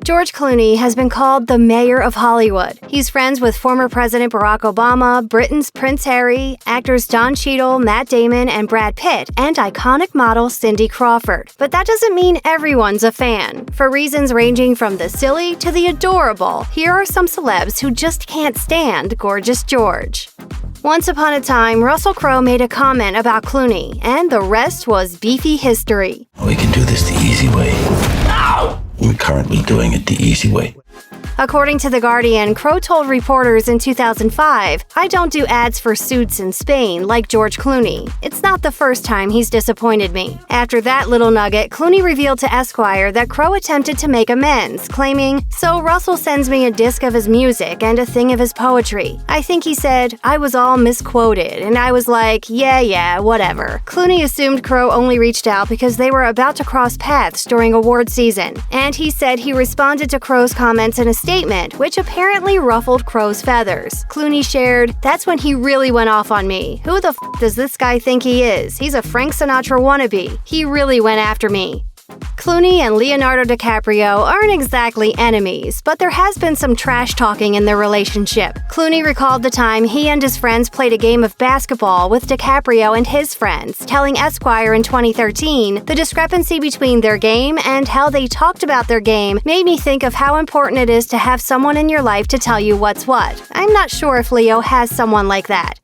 George Clooney has been called the mayor of Hollywood. He's friends with former President Barack Obama, Britain's Prince Harry, actors Don Cheadle, Matt Damon, and Brad Pitt, and iconic model Cindy Crawford. But that doesn't mean everyone's a fan. For reasons ranging from the silly to the adorable, here are some celebs who just can't stand Gorgeous George. Once upon a time, Russell Crowe made a comment about Clooney, and the rest was beefy history. We can do this the easy way. Ow! We're currently doing it the easy way. According to The Guardian, Crowe told reporters in 2005, "I don't do ads for suits in Spain like George Clooney. It's not the first time he's disappointed me." After that little nugget, Clooney revealed to Esquire that Crowe attempted to make amends, claiming, "So Russell sends me a disc of his music and a thing of his poetry. I think he said, I was all misquoted, and I was like, yeah, whatever." Clooney assumed Crowe only reached out because they were about to cross paths during award season, and he said he responded to Crowe's comments in a statement, which apparently ruffled Crowe's feathers. Clooney shared, "That's when he really went off on me. Who the does this guy think he is? He's a Frank Sinatra wannabe. He really went after me." Clooney and Leonardo DiCaprio aren't exactly enemies, but there has been some trash talking in their relationship. Clooney recalled the time he and his friends played a game of basketball with DiCaprio and his friends, telling Esquire in 2013, "The discrepancy between their game and how they talked about their game made me think of how important it is to have someone in your life to tell you what's what. I'm not sure if Leo has someone like that."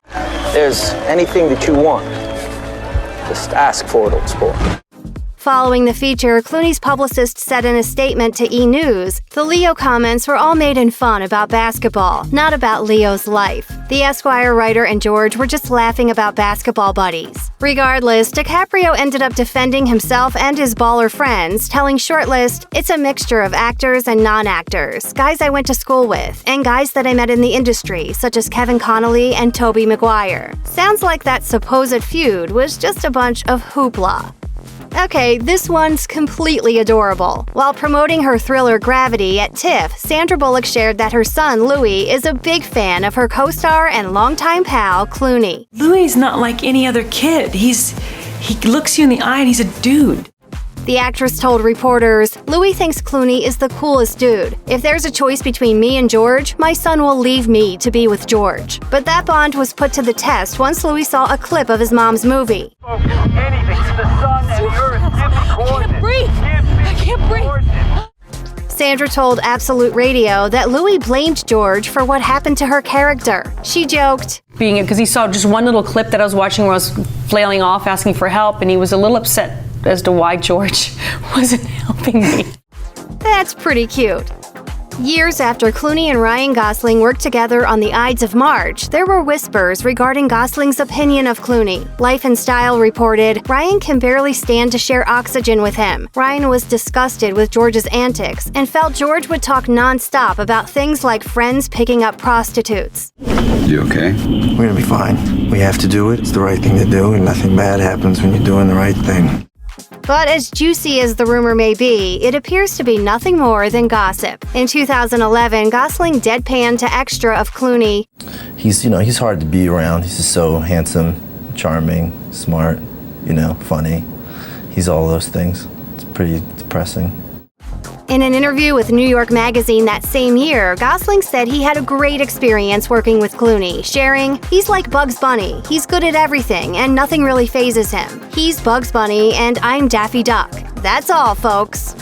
There's anything that you want, just ask for it, old sport. Following the feature, Clooney's publicist said in a statement to E! News, "The Leo comments were all made in fun about basketball, not about Leo's life. The Esquire writer and George were just laughing about basketball buddies." Regardless, DiCaprio ended up defending himself and his baller friends, telling Shortlist, "It's a mixture of actors and non-actors, guys I went to school with, and guys that I met in the industry, such as Kevin Connolly and Tobey Maguire. Sounds like that supposed feud was just a bunch of hoopla." Okay, this one's completely adorable. While promoting her thriller Gravity at TIFF, Sandra Bullock shared that her son, Louis, is a big fan of her co-star and longtime pal, Clooney. "Louis not like any other kid. He looks you in the eye and he's a dude." The actress told reporters, "Louis thinks Clooney is the coolest dude. If there's a choice between me and George, my son will leave me to be with George." But that bond was put to the test once Louis saw a clip of his mom's movie. Anything to the sun and earth. I can't breathe. I can't breathe. Sandra told Absolute Radio that Louis blamed George for what happened to her character. She joked, because he saw just one little clip that I was watching where I was flailing off asking for help, and he was a little upset as to why George wasn't helping me. "That's pretty cute." Years after Clooney and Ryan Gosling worked together on the Ides of March, there were whispers regarding Gosling's opinion of Clooney. Life and Style reported, "Ryan can barely stand to share oxygen with him." Ryan was disgusted with George's antics and felt George would talk non-stop about things like friends picking up prostitutes. You okay? We're gonna be fine. We have to do it. It's the right thing to do, and nothing bad happens when you're doing the right thing. But as juicy as the rumor may be, it appears to be nothing more than gossip. In 2011, Gosling deadpanned to Extra of Clooney. He's hard to be around. He's just so handsome, charming, smart, funny. He's all those things. It's pretty depressing. In an interview with New York Magazine that same year, Gosling said he had a great experience working with Clooney, sharing, "He's like Bugs Bunny. He's good at everything, and nothing really phases him. He's Bugs Bunny, and I'm Daffy Duck. That's all, folks."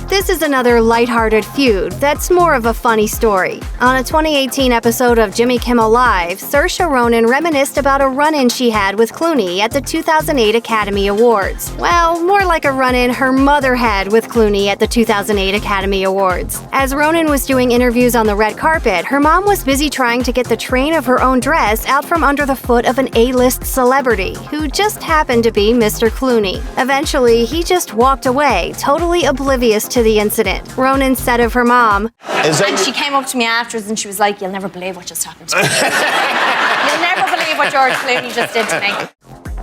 This is another lighthearted feud that's more of a funny story. On a 2018 episode of Jimmy Kimmel Live, Saoirse Ronan reminisced about a run-in she had with Clooney at the 2008 Academy Awards. Well, more like a run-in her mother had with Clooney at the 2008 Academy Awards. As Ronan was doing interviews on the red carpet, her mom was busy trying to get the train of her own dress out from under the foot of an A-list celebrity, who just happened to be Mr. Clooney. Eventually, he just walked away, totally oblivious to the incident. Ronan said of her mom, And she came up to me afterwards and she was like, "You'll never believe what just happened to me." "You'll never believe what George Clooney just did to me."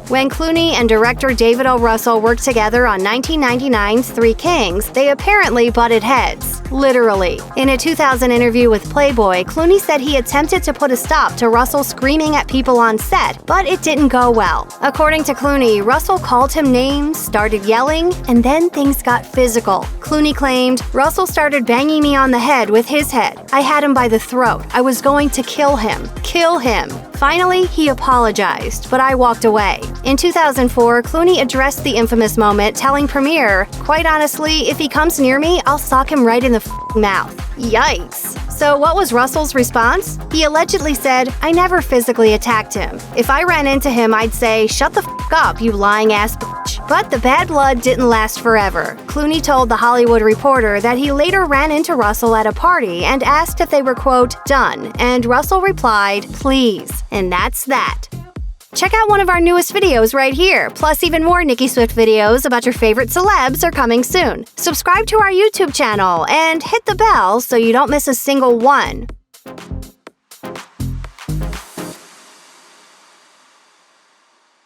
When Clooney and director David O. Russell worked together on 1999's Three Kings, they apparently butted heads. Literally. In a 2000 interview with Playboy, Clooney said he attempted to put a stop to Russell screaming at people on set, but it didn't go well. According to Clooney, Russell called him names, started yelling, and then things got physical. Clooney claimed, Russell started banging me on the head with his head. I had him by the throat. I was going to kill him. Kill him. Finally, he apologized, but I walked away. In 2004, Clooney addressed the infamous moment, telling Premiere, "Quite honestly, if he comes near me, I'll sock him right in the mouth." Yikes. So what was Russell's response? He allegedly said, "I never physically attacked him. If I ran into him, I'd say, 'Shut the up, you lying ass bitch.'" But the bad blood didn't last forever. Clooney told The Hollywood Reporter that he later ran into Russell at a party and asked if they were, quote, "done," and Russell replied, "Please." And that's that. Check out one of our newest videos right here. Plus, even more Nicki Swift videos about your favorite celebs are coming soon. Subscribe to our YouTube channel and hit the bell so you don't miss a single one.